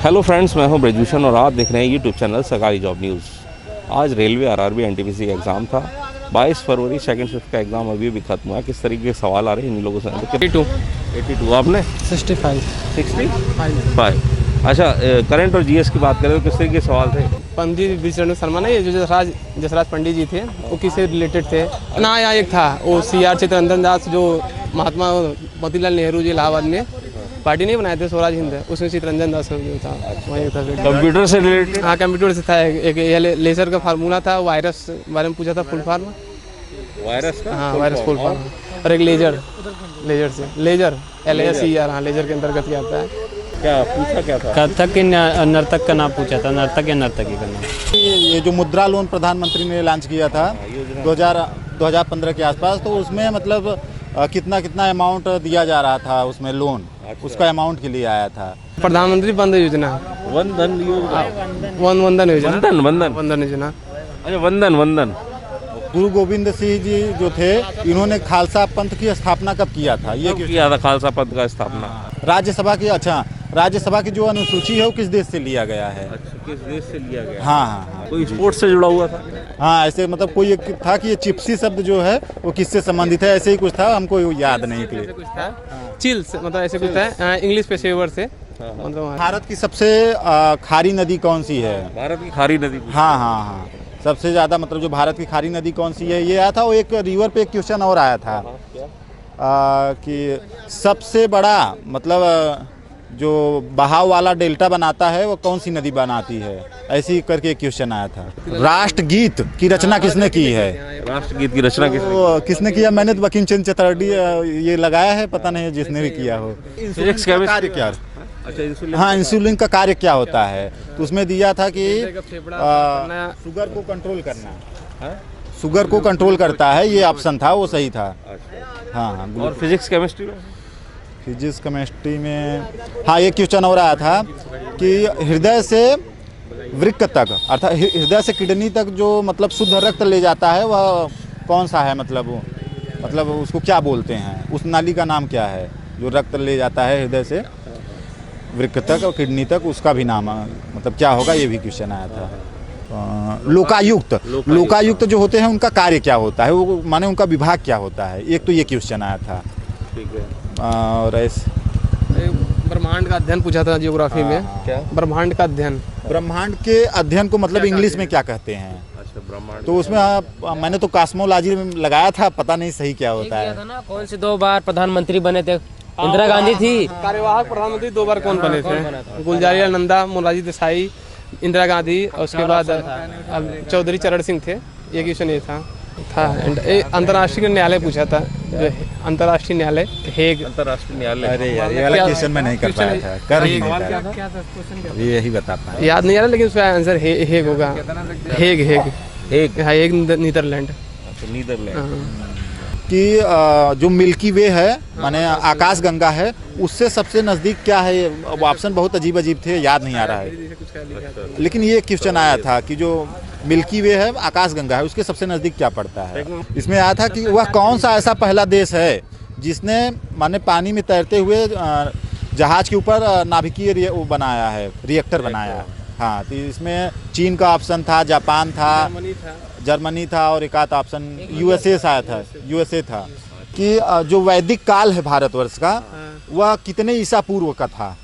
Hello friends, मैं हूं ब्रजभूषण और आप देख रहे हैं यूट्यूब चैनल सरकारी जॉब न्यूज़। आज रेलवे आरआरबी एनटीपीसी का एग्ज़ाम था। 22 फरवरी सेकंड शिफ्ट का एग्ज़ाम अभी भी खत्म हुआ। किस तरीके के सवाल आ रहे हैं इन लोगों से? 82 आपने 65। अच्छा, करंट और जीएस की बात करें तो किस तरीके के सवाल थे? पंडित विष्णु शर्मा ना, ये जो जसराज पंडित जी थे, वो किससे रिलेटेड थे ना? यहाँ एक था वो CR चित्तरंजन दास, जो महात्मा मोतीलाल नेहरू जी इलाहाबाद में पार्टी नहीं बनाए थे स्वराज हिंद, उसमें चित्तरंजन दास जो था वही था। कंप्यूटर से रिलेटेड? हाँ, कंप्यूटर से था। एक लेजर का फार्मूला था, वायरस बारे में पूछा था, फुल फॉर्म वायरस का? हाँ, वायरस फुल फॉर्म। और एक लेजर LASER, हाँ, लेजर के अंतर्गत क्या आता है। क्या पूछा, क्या था? कथक के नर्तक का नाम पूछा था, नर्तक या नर्तकी का नाम। ये जो मुद्रा लोन प्रधानमंत्री ने लॉन्च किया था 2015 के आसपास, तो उसमें मतलब कितना अमाउंट दिया जा रहा था उसमें लोन, उसका अमाउंट के लिए आया था। प्रधानमंत्री वंदन योजना। वंदन योजना। वंदन योजना। वंदन योजना। अच्छा, वंदन। गुरु गोविंद सिंह जी जो थे, इन्होंने खालसा पंथ की स्थापना कब किया था? ये किया था खालसा पंथ का स्थापना? राज्यसभा की जो अनुसूची है वो किस देश से लिया गया है? अच्छा, किस देश से लिया गया? हाँ। कोई स्पोर्ट्स से जुड़ा हुआ था? हाँ, ऐसे मतलब कोई एक था कि ये चिप्सी शब्द जो है वो किससे संबंधित है, ऐसे ही कुछ था, हमको याद नहीं कि कुछ था चिल से, मतलब ऐसे कुछ था, इंग्लिश पेशेवर से। मतलब भारत की सबसे खारी नदी कौन सी है? भारत की खारी नदी? हाँ, सबसे ज़्यादा मतलब जो भारत की खारी नदी कौन सी है, ये आया था। वो एक रिवर पे एक क्वेश्चन और आया था कि सबसे बड़ा मतलब जो बहाव वाला डेल्टा बनाता है वो कौन सी नदी बनाती है, ऐसी करके एक क्वेश्चन आया था। राष्ट्रगीत की रचना किसने की है? राष्ट्रगीत की रचना किसने किया? मैंने तो बंकिम चंद्र चटर्जी ये लगाया है, पता नहीं जिसने भी किया हो। फिजिक्स कार्य क्या? अच्छा, हाँ, इंसुलिन का कार्य क्या होता है? तो उसमें दिया था कि शुगर को कंट्रोल करना, शुगर को कंट्रोल करता है, ये ऑप्शन था, वो सही था। हाँ। और फिजिक्स केमिस्ट्री में हाँ, एक क्वेश्चन और आया था कि हृदय से वृक्क तक, अर्थात हृदय से किडनी तक जो मतलब शुद्ध रक्त ले जाता है वह कौन सा है? मतलब उसको क्या बोलते हैं? उस नाली का नाम क्या है जो रक्त ले जाता है हृदय से वृक्क तक और किडनी तक? उसका भी नाम मतलब क्या होगा, ये भी क्वेश्चन आया था। लोकायुक्त जो होते हैं उनका कार्य क्या होता है, वो माने उनका विभाग क्या होता है? एक तो ये क्वेश्चन आया था। ठीक है। और ब्रह्मांड का अध्ययन पूछा था ज्योग्राफी में। क्या? ब्रह्मांड का अध्ययन। ब्रह्मांड के अध्ययन को मतलब इंग्लिश में क्या कहते हैं? अच्छा, ब्रह्मांड। तो उसमें मैंने तो कॉस्मोलॉजी में लगाया था, पता नहीं सही क्या होता है। कौन से 2 बार प्रधानमंत्री बने थे? इंदिरा गांधी थी। कार्यवाहक प्रधानमंत्री 2 बार कौन बने थे? गुलजारीलाल नंदा, मोरारजी देसाई, इंदिरा गांधी, और उसके बाद चौधरी चरण सिंह थे। ये क्वेश्चन ये था। अंतर्राष्ट्रीय न्यायालय पूछा था, जो अंतर्राष्ट्रीय न्यायालय हेग। अंतर्राष्ट्रीय न्यायालय? अरे यार, ये वाला क्वेश्चन मैं नहीं कर पाया था। यही बता पाया, याद नहीं आ रहा, लेकिन उसका आंसर हेग होगा। Hague Netherland. अच्छा, नीदरलैंड। कि जो मिल्की वे है, माने आकाश गंगा है, उससे सबसे नज़दीक क्या है? ऑप्शन बहुत अजीब थे, याद नहीं आ रहा है, लेकिन ये क्वेश्चन आया था कि जो मिल्की वे है, आकाश गंगा है, उसके सबसे नज़दीक क्या पड़ता है? इसमें आया था कि वह कौन सा ऐसा पहला देश है जिसने माने पानी में तैरते हुए जहाज के ऊपर नाभिकीय वो बनाया है, रिएक्टर बनाया है। हाँ, तो इसमें चीन का ऑप्शन था, जापान था, जर्मनी था, और एक आध ऑप्शन यूएसए था। कि जो वैदिक काल है भारतवर्ष का, वह कितने ईसा पूर्व का था?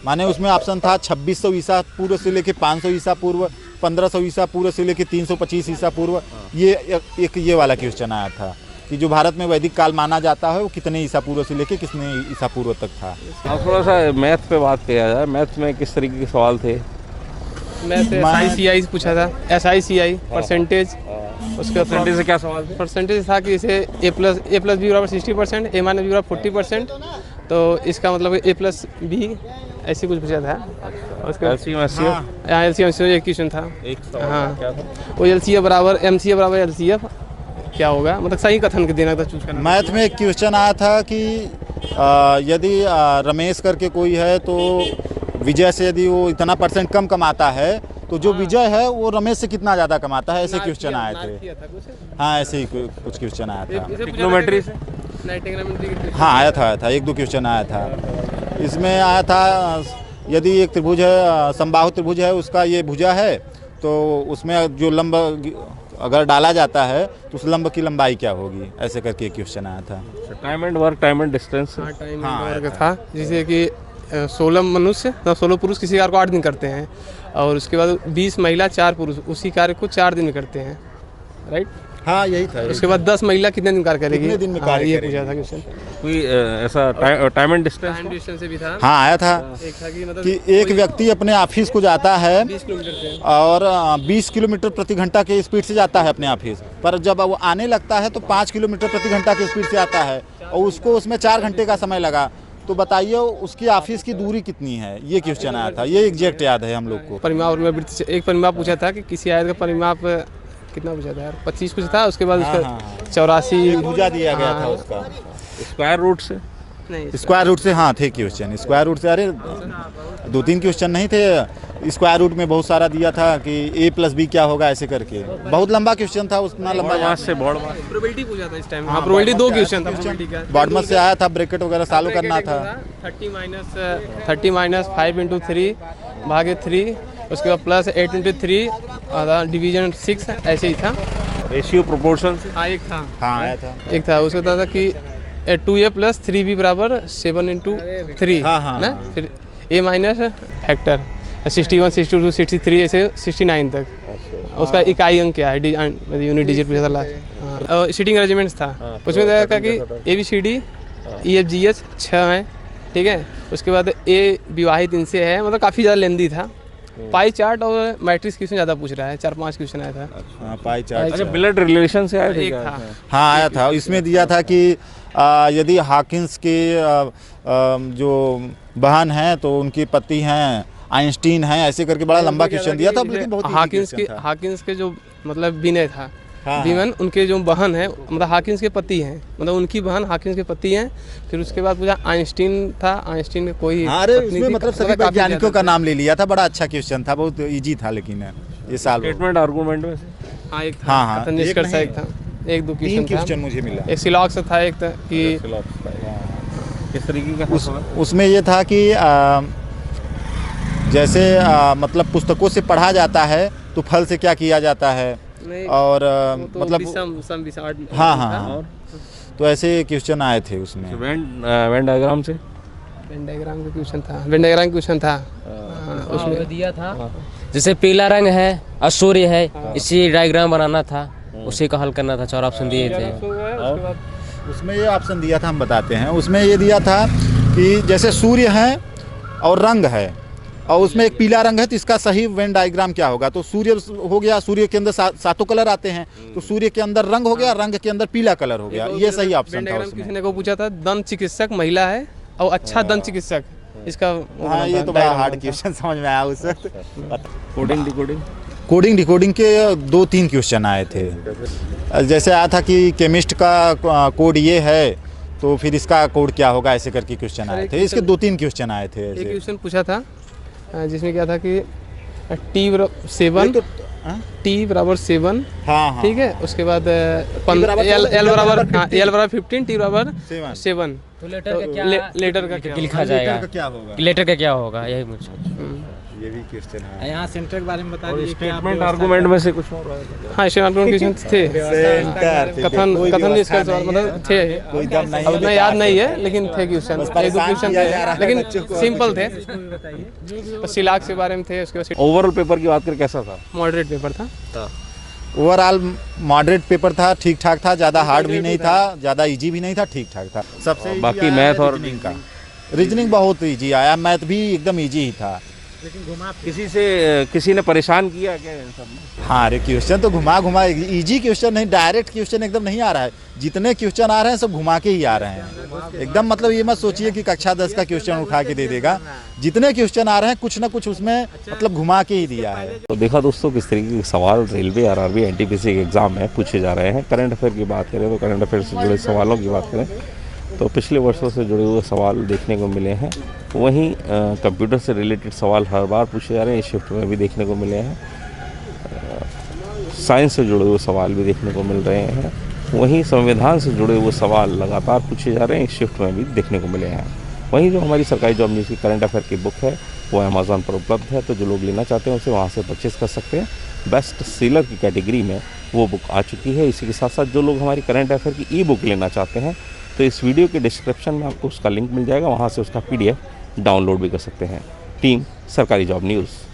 माने उसमें ऑप्शन था 2600 ईसा पूर्व से लेके 500 ईसा पूर्व, 1500 ईसा पूर्व से लेके 325 ईसा पूर्व। ये वाला क्वेश्चन आया था कि जो भारत में वैदिक काल माना जाता है वो कितने ईसा पूर्व से लेके कितने ईसा पूर्व तक था। अब थोड़ा सा मैथ पे बात किया जाए। मैथ में किस तरीके के सवाल थे? मैथ SICI पूछा था, SICI परसेंटेज। उसके परसेंटेज से क्या सवाल थे? परसेंटेज था कि इसे A + B बराबर 60%, A - B बराबर 40%, तो इसका मतलब A+B ऐसे कुछ पूछा था। उसका LCM एक क्वेश्चन था। हाँ, वो LCF बराबर MCF बराबर LCF क्या होगा, मतलब सही कथन के देना था, चूज करना। मैथ में एक क्वेश्चन आया था कि यदि रमेश करके कोई है, तो विजय से यदि वो इतना % कम कमाता है, तो जो विजय है वो रमेश से कितना ज़्यादा कमाता है, ऐसे क्वेश्चन आए थे। हाँ, ऐसे ही कुछ क्वेश्चन आया था। ट्रिग्नोमेट्री से? हाँ, आया था 1-2 क्वेश्चन आया था। इसमें आया था यदि एक त्रिभुज है, समबाहु त्रिभुज है, उसका ये भुजा है, तो उसमें जो लंब अगर डाला जाता है तो उस लंब की लंबाई क्या होगी, ऐसे करके एक क्वेश्चन आया था। Time and work, time and distance. Time work था, जैसे कि 16 मनुष्य 16 पुरुष किसी कार्य को 8 दिन करते हैं, और उसके बाद 20 महिला 4 पुरुष उसी कार्य को 4 दिन में करते हैं, राइट। हाँ यही था। उसके बाद 10 महिला कितने दिन कार्य करेगी, कितने दिन में कार्य ये करेगी? पूछा था क्वेश्चन। कोई ऐसा time and distance? Time distance से भी था। हाँ आया था एक था कि मतलब कि एक व्यक्ति अपने ऑफिस को जाता है 20 किलोमीटर से, और 20 किलोमीटर प्रति घंटा के स्पीड से जाता है अपने ऑफिस, पर जब वो आने लगता है तो 5 किलोमीटर प्रति घंटा के स्पीड से आता है, और उसको उसमें 4 घंटे का समय लगा। तो बताइए उसकी ऑफिस की दूरी कितनी है, ये क्वेश्चन आया था। ये एग्जैक्ट याद है हम लोग को। परिमाप और मैं वृत्त से एक परिमाप पूछा था कि किसी आयत का परिमाप कितना पूछा था यार, 25 पूछा था। उसके बाद उसका 84 भुजा दिया गया था उसका स्क्वायर रूट से। नहीं, स्क्वायर रूट से। हाँ थे क्वेश्चन स्क्वायर रूट से। अरे 2-3 क्वेश्चन नहीं थे, स्क्वायर रूट में बहुत सारा दिया था कि a+b क्या होगा, ऐसे करके बहुत लंबा क्वेश्चन था, उतना लंबा याद से बोर्ड मास। प्रोबेबिलिटी पूछा था इस टाइम। हाँ प्रोबेबिलिटी 2 क्वेश्चन था प्रोबेबिलिटी का। बॉडमस से आया था, ब्रैकेट वगैरह सॉल्व करना था। 30 माइनस 5 इंटू 3 भागे 3, उसके बाद प्लस 8 इंटू 3 डिवीजन 6, ऐसे ही था। Ratio proportion. हाँ एक था। हाँ आया था। एक था उसका था कि 2a + 3b बराबर 7 इंटू 3 हाँ, ना, फिर a माइनस फैक्टर 61 62 63 ऐसे 69 तक। उसका इकाई अंक क्या है, यूनिट डिजिट पूछा था लास्ट। और सीटिंग अरेंजमेंट्स था, उसमें था कि ABCD EFGH 6 है, ठीक है। उसके बाद A विवाहित इनसे है, मतलब काफ़ी ज़्यादा लेंदी था। पाई चार्ट और मैट्रिक्स क्वेश्चन ज़्यादा पूछ रहा है, 4-5 क्वेश्चन आया था। हाँ पाई चार्ट। अच्छा, ब्लड रिलेशन से आया था एक क्या? था। हाँ आया था। इसमें दिया था कि यदि हॉकिंस के जो बहन हैं तो उनकी पति हैं आइंस्टीन हैं, ऐसे करके बड़ा लंबा क्वेश्चन दिया था, लेकिन बहुत हॉकिंस के जो मतलब विनय था, हाँ, विमन उनके जो बहन है, मतलब हॉकिंस के पति हैं, मतलब उनकी बहन हॉकिंस के पति हैं। फिर उसके बाद पूछा आइंस्टीन था, आइंस्टीन का कोई अरे पत्नी उसमें थी, मतलब सभी काफी वैज्ञानिकों ज्यादा का नाम ले लिया था। बड़ा अच्छा क्वेश्चन था, बहुत इजी था, लेकिन ये साल स्टेटमेंट आर्गुमेंट में से। हाँ एक था। हाँ, कथन एक निष्कर्ष नहीं, एक था, 1-2 3 क्वेश्चन क्वेश्चन था। मुझे मिला। एक सिलॉक्स था, एक था कि किस तरीके का? उसमें ये था कि जैसे मतलब पुस्तकों से पढ़ा जाता है तो फल से क्या किया जाता है, नहीं, और तो मतलब हाँ हाँ, तो ऐसे क्वेश्चन आए थे उसमें। वेन डायग्राम से। वेन डायग्राम का क्वेश्चन था, वेन डायग्राम क्वेश्चन था। उसमें दिया था जैसे पीला रंग है और सूर्य है, इसी डायग्राम बनाना था, उसी का हल करना था। 4 ऑप्शन दिए थे। उसमें ये ऑप्शन दिया था, हम बताते हैं। उसमें ये दिया था कि जैसे सूर्य है और रंग है, और उसमें एक पीला रंग है, तो इसका सही वेन डायग्राम क्या होगा। तो सूर्य हो गया, सूर्य के अंदर 7 कलर आते हैं, तो सूर्य के अंदर रंग हो गया, रंग के अंदर पीला कलर हो गया। ये सही ऑप्शन था उसमें। किसी ने को पूछा था दंत चिकित्सक महिला है और अच्छा दंत चिकित्सक, इसका हाँ ये तो बड़ा हार्ड क्वेश्चन समझ में आया उस वक्त। Coding decoding. कोडिंग डिकोडिंग के 2-3 क्वेश्चन आए थे। जैसे आया था कि केमिस्ट का कोड ये है, तो फिर इसका कोड क्या होगा, ऐसे करके क्वेश्चन आए थे। इसके 2-3 क्वेश्चन आए थे एक ऐसे। क्वेश्चन पूछा था जिसमें क्या था कि T7 हाँ ठीक है। उसके बाद L बराबर 15, T बराबर 7। तो लेटर का क्या, लेटर का क्या लिखा जाएगा, क्या होगा, लेटर का क्या होगा, यही मुझे। ये भी क्वेश्चन है। यहाँ सेंटर के बारे में बता और दीजिए। स्टेटमेंट आर्गुमेंट में से कुछ और आया था? हाँ इसमें क्वेश्चन थे, कथन निष्कर्ष मतलब थे। कोई दम नहीं अब इतना याद नहीं है, लेकिन थे क्वेश्चन, 1-2 क्वेश्चन थे, लेकिन सिंपल थे। सिलाक के बारे में थे। उसके बाद ओवरऑल पेपर की बात करें कैसा था? मॉडरेट पेपर था। ओवरऑल मॉडरेट पेपर था, ठीक ठाक था, ज़्यादा हार्ड भी नहीं था, ज़्यादा इजी भी नहीं था, ठीक ठाक था। सबसे easy बाकी आया मैथ और रीजनिंग का। रीजनिंग बहुत इजी आया, मैथ भी एकदम इजी ही था। किसी ने परेशान किया क्या इन सब में? हाँ अरे क्वेश्चन तो घुमा घुमा, इजी क्वेश्चन नहीं, डायरेक्ट क्वेश्चन एकदम नहीं आ रहा है। जितने क्वेश्चन आ रहे हैं सब घुमा के ही आ रहे हैं एकदम। मतलब ये मत सोचिए कि कक्षा 10 का क्वेश्चन उठा के दे देगा। जितने क्वेश्चन आ रहे हैं कुछ ना कुछ उसमें मतलब घुमा के ही दिया है। तो देखा दोस्तों किस तरीके के सवाल रेलवे RRB NTPC के एग्जाम में पूछे जा रहे हैं। करंट अफेयर की बात करें तो करंट अफेयर से जुड़े सवालों की बात करें तो पिछले वर्षों से जुड़े हुए सवाल देखने को मिले हैं। वहीं कंप्यूटर से रिलेटेड सवाल हर बार पूछे जा रहे हैं, इस शिफ्ट में भी देखने को मिले हैं। साइंस से जुड़े हुए सवाल भी देखने को मिल रहे हैं। वहीं संविधान से जुड़े हुए सवाल लगातार पूछे जा रहे हैं, इस शिफ्ट में भी देखने को मिले हैं। वहीं जो हमारी सरकारी जॉब न्यूज़ की करंट अफेयर की बुक है वो अमेज़ॉन पर उपलब्ध है, तो जो लोग लेना चाहते हैं उसे वहाँ से परचेज़ कर सकते हैं। बेस्ट सेलर की कैटेगरी में वो बुक आ चुकी है। इसी के साथ साथ जो लोग हमारी करंट अफेयर की ई बुक लेना चाहते हैं तो इस वीडियो के डिस्क्रिप्शन में आपको उसका लिंक मिल जाएगा, वहाँ से उसका PDF डाउनलोड भी कर सकते हैं। टीम सरकारी जॉब न्यूज़।